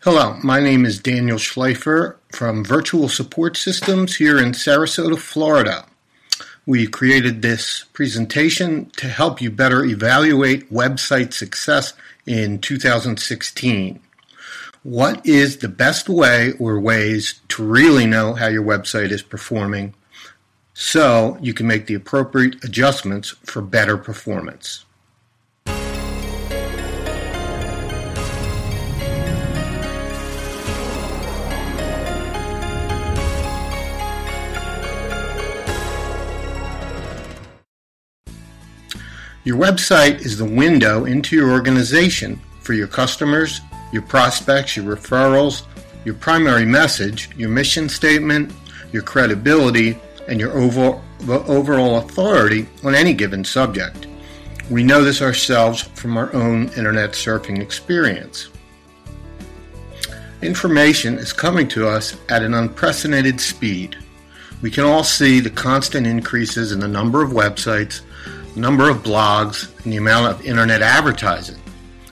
Hello, my name is Daniel Schleifer from Virtual Support Systems here in Sarasota, Florida. We created this presentation to help you better evaluate website success in 2016. What is the best way or ways to really know how your website is performing so you can make the appropriate adjustments for better performance? Your website is the window into your organization for your customers, your prospects, your referrals, your primary message, your mission statement, your credibility, and your overall authority on any given subject. We know this ourselves from our own internet surfing experience. Information is coming to us at an unprecedented speed. We can all see the constant increases in the number of websites, number of blogs, and the amount of internet advertising.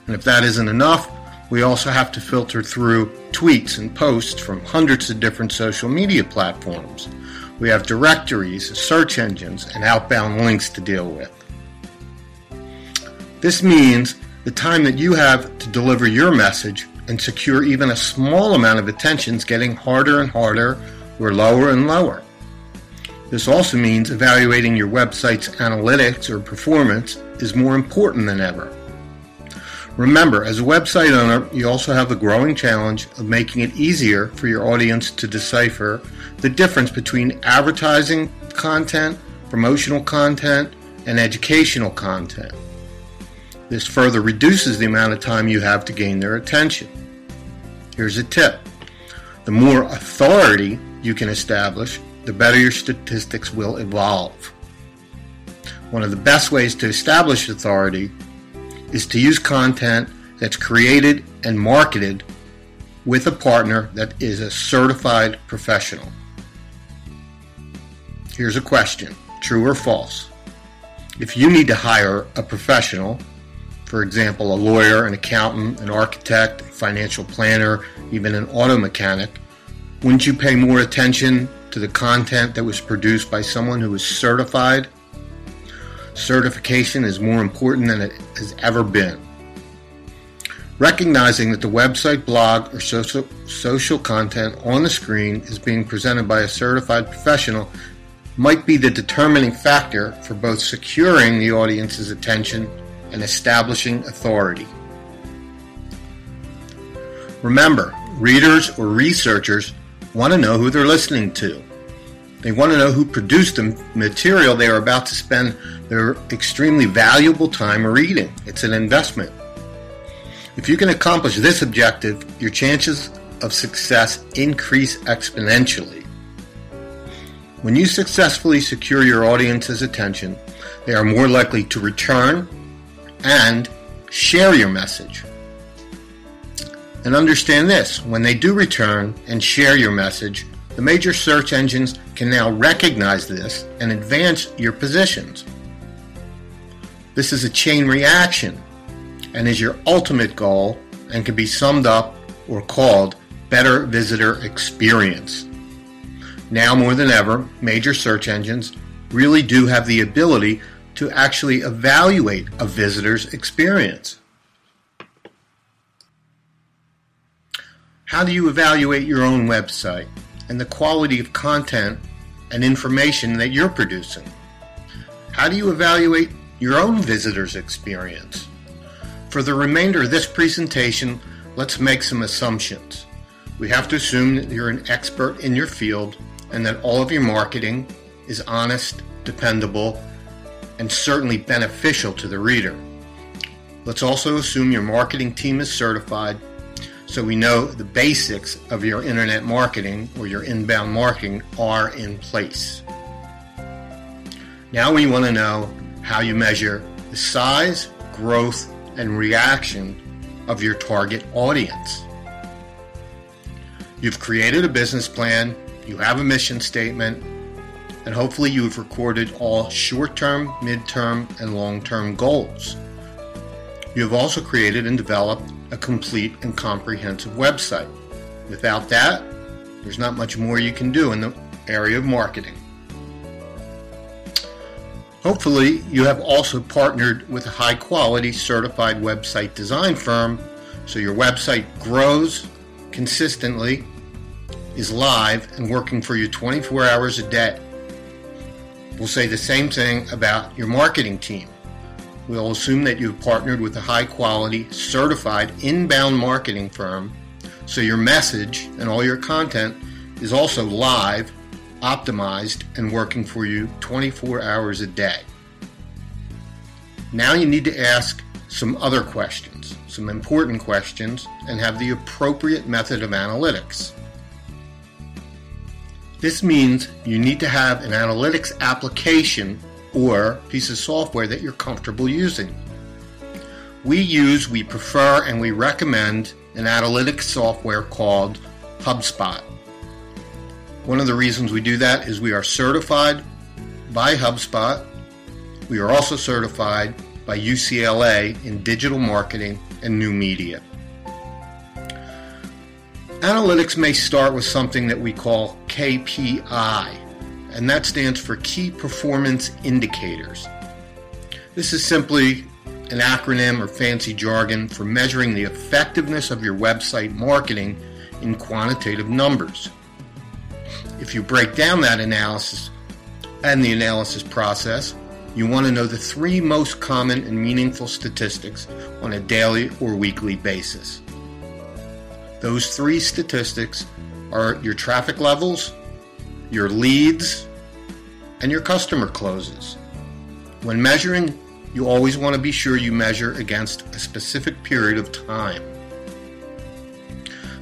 And if that isn't enough, we also have to filter through tweets and posts from hundreds of different social media platforms. We have directories, search engines, and outbound links to deal with. This means the time that you have to deliver your message and secure even a small amount of attention is getting harder and harder or lower and lower. This also means evaluating your website's analytics or performance is more important than ever. Remember, as a website owner, you also have the growing challenge of making it easier for your audience to decipher the difference between advertising content, promotional content, and educational content. This further reduces the amount of time you have to gain their attention. Here's a tip. The more authority you can establish, the better your statistics will evolve. One of the best ways to establish authority is to use content that's created and marketed with a partner that is a certified professional. Here's a question, true or false? If you need to hire a professional, for example, a lawyer, an accountant, an architect, a financial planner, even an auto mechanic, wouldn't you pay more attention to the content that was produced by someone who is certified? Certification is more important than it has ever been. Recognizing that the website, blog, or social content on the screen is being presented by a certified professional might be the determining factor for both securing the audience's attention and establishing authority. Remember, readers or researchers want to know who they're listening to. They want to know who produced the material they are about to spend their extremely valuable time reading. It's an investment. If you can accomplish this objective, your chances of success increase exponentially. When you successfully secure your audience's attention, they are more likely to return and share your message. And understand this, when they do return and share your message, the major search engines can now recognize this and advance your positions. This is a chain reaction and is your ultimate goal and can be summed up or called better visitor experience. Now more than ever, major search engines really do have the ability to actually evaluate a visitor's experience. How do you evaluate your own website and the quality of content and information that you're producing? How do you evaluate your own visitor's experience? For the remainder of this presentation, let's make some assumptions. We have to assume that you're an expert in your field and that all of your marketing is honest, dependable, and certainly beneficial to the reader. Let's also assume your marketing team is certified, so we know the basics of your internet marketing or your inbound marketing are in place. Now we want to know how you measure the size, growth, and reaction of your target audience. You've created a business plan, you have a mission statement, and hopefully you've recorded all short-term, mid-term, and long-term goals. You have also created and developed a complete and comprehensive website. Without that, there's not much more you can do in the area of marketing. Hopefully, you have also partnered with a high-quality certified website design firm so your website grows consistently, is live, and working for you 24 hours a day. We'll say the same thing about your marketing team. We'll assume that you've partnered with a high-quality, certified inbound marketing firm so your message and all your content is also live, optimized, and working for you 24 hours a day. Now you need to ask some other questions, some important questions, and have the appropriate method of analytics. This means you need to have an analytics application or piece of software that you're comfortable using. We prefer, and we recommend an analytics software called HubSpot. One of the reasons we do that is we are certified by HubSpot. We are also certified by UCLA in digital marketing and new media. Analytics may start with something that we call KPI, and that stands for Key Performance Indicators. This is simply an acronym or fancy jargon for measuring the effectiveness of your website marketing in quantitative numbers. If you break down that analysis and the analysis process, you want to know the 3 most common and meaningful statistics on a daily or weekly basis. Those 3 statistics are your traffic levels, your leads, and your customer closes. When measuring, you always want to be sure you measure against a specific period of time.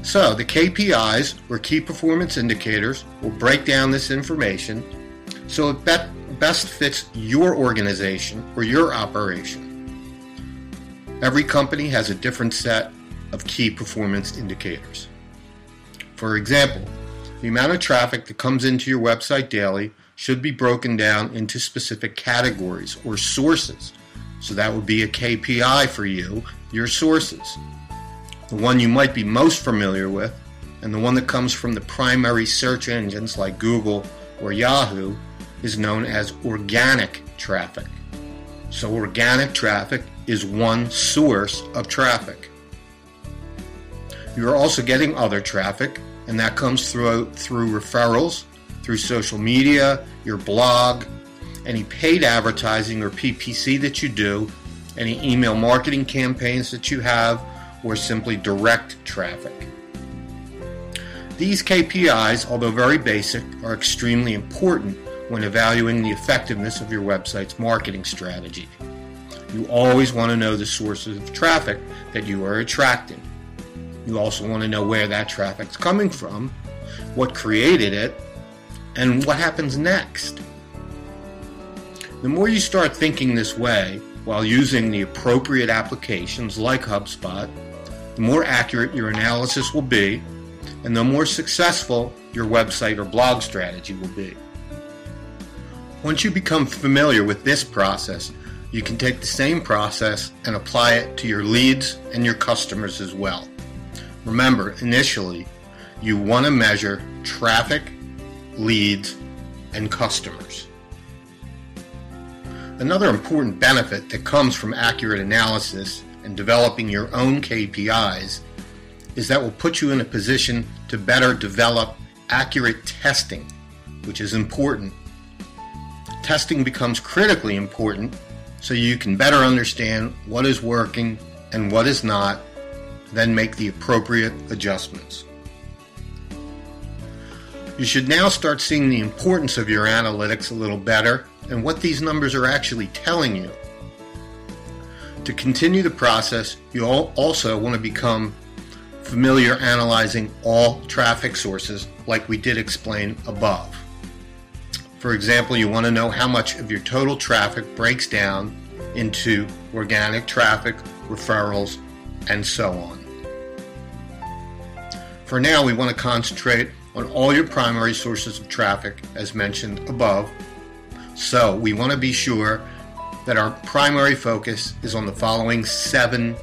So the KPIs, or Key Performance Indicators, will break down this information so it best fits your organization or your operation. Every company has a different set of key performance indicators. For example, the amount of traffic that comes into your website daily should be broken down into specific categories or sources. So that would be a KPI for you, your sources. The one you might be most familiar with, and the one that comes from the primary search engines like Google or Yahoo, is known as organic traffic. So organic traffic is one source of traffic. You are also getting other traffic, and that comes through referrals, through social media, your blog, any paid advertising or PPC that you do, any email marketing campaigns that you have, or simply direct traffic. These KPIs, although very basic, are extremely important when evaluating the effectiveness of your website's marketing strategy. You always want to know the sources of traffic that you are attracting. You also want to know where that traffic's coming from, what created it, and what happens next. The more you start thinking this way while using the appropriate applications like HubSpot, the more accurate your analysis will be, and the more successful your website or blog strategy will be. Once you become familiar with this process, you can take the same process and apply it to your leads and your customers as well. Remember, initially, you want to measure traffic, leads, and customers. Another important benefit that comes from accurate analysis and developing your own KPIs is that will put you in a position to better develop accurate testing, which is important. Testing becomes critically important so you can better understand what is working and what is not, then make the appropriate adjustments. You should now start seeing the importance of your analytics a little better and what these numbers are actually telling you. To continue the process, you also want to become familiar analyzing all traffic sources like we did explain above. For example, you want to know how much of your total traffic breaks down into organic traffic, referrals, and so on. For now, we want to concentrate on all your primary sources of traffic as mentioned above. So we want to be sure that our primary focus is on the following 7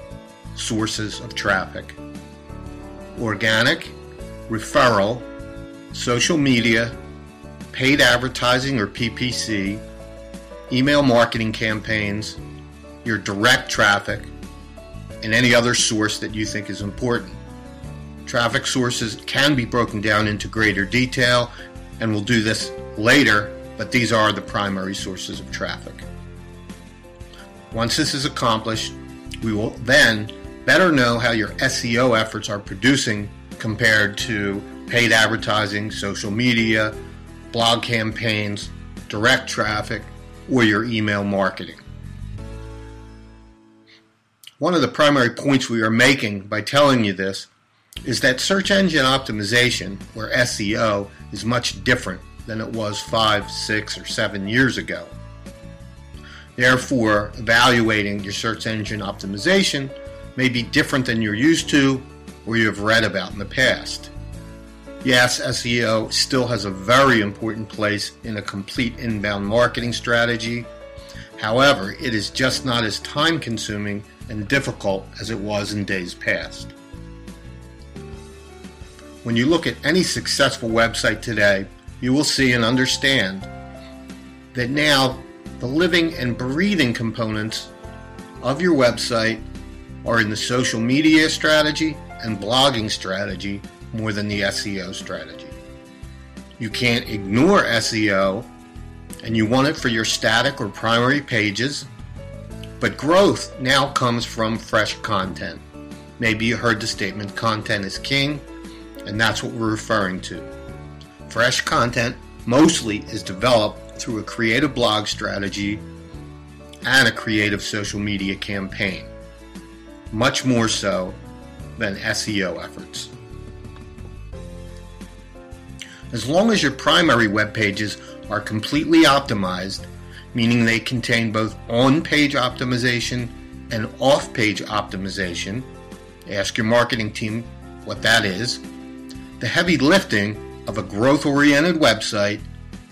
sources of traffic: organic, referral, social media, paid advertising or PPC, email marketing campaigns, your direct traffic, and any other source that you think is important. Traffic sources can be broken down into greater detail, and we'll do this later, but these are the primary sources of traffic. Once this is accomplished, we will then better know how your SEO efforts are producing compared to paid advertising, social media, blog campaigns, direct traffic, or your email marketing. One of the primary points we are making by telling you this is that search engine optimization, or SEO, is much different than it was 5, 6, or 7 years ago. Therefore, evaluating your search engine optimization may be different than you're used to or you have read about in the past. Yes, SEO still has a very important place in a complete inbound marketing strategy. However, it is just not as time-consuming and difficult as it was in days past. When you look at any successful website today, you will see and understand that now the living and breathing components of your website are in the social media strategy and blogging strategy more than the SEO strategy. You can't ignore SEO, and you want it for your static or primary pages, but growth now comes from fresh content. Maybe you heard the statement, content is king, and that's what we're referring to. Fresh content mostly is developed through a creative blog strategy and a creative social media campaign, much more so than SEO efforts. As long as your primary web pages are completely optimized, meaning they contain both on-page optimization and off-page optimization, ask your marketing team what that is. The heavy lifting of a growth-oriented website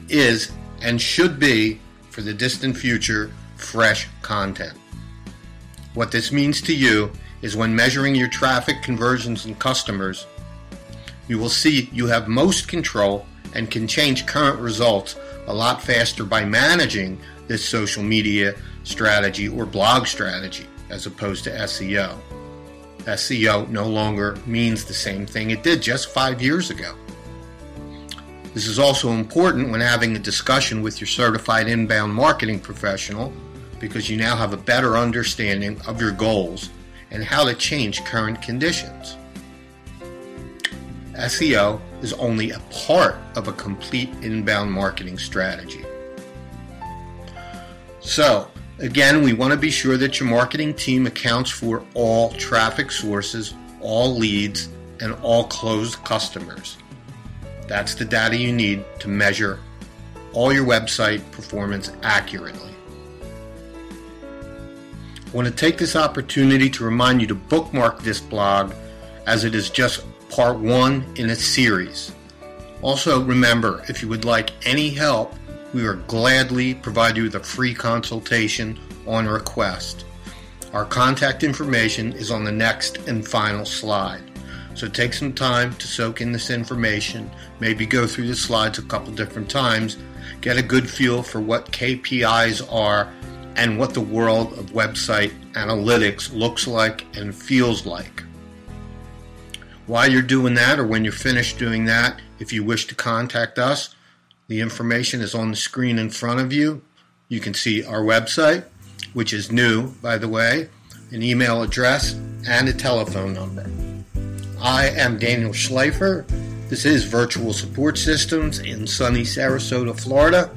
is and should be, for the distant future, fresh content. What this means to you is when measuring your traffic, conversions, and customers, you will see you have most control and can change current results a lot faster by managing this social media strategy or blog strategy as opposed to SEO. SEO no longer means the same thing it did just 5 years ago. This is also important when having a discussion with your certified inbound marketing professional, because you now have a better understanding of your goals and how to change current conditions. SEO is only a part of a complete inbound marketing strategy. So, again, we want to be sure that your marketing team accounts for all traffic sources, all leads, and all closed customers. That's the data you need to measure all your website performance accurately. I want to take this opportunity to remind you to bookmark this blog, as it is just part 1 in a series. Also, remember, if you would like any help, we will gladly provide you with a free consultation on request. Our contact information is on the next and final slide. So take some time to soak in this information, maybe go through the slides a couple different times, get a good feel for what KPIs are and what the world of website analytics looks like and feels like. While you're doing that, or when you're finished doing that, if you wish to contact us, the information is on the screen in front of you. You can see our website, which is new, by the way, an email address, and a telephone number. I am Daniel Schleifer. This is Virtual Support Systems in sunny Sarasota, Florida,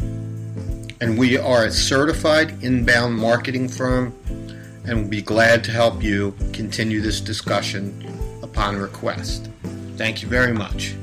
and we are a certified inbound marketing firm, and we'll be glad to help you continue this discussion upon request. Thank you very much.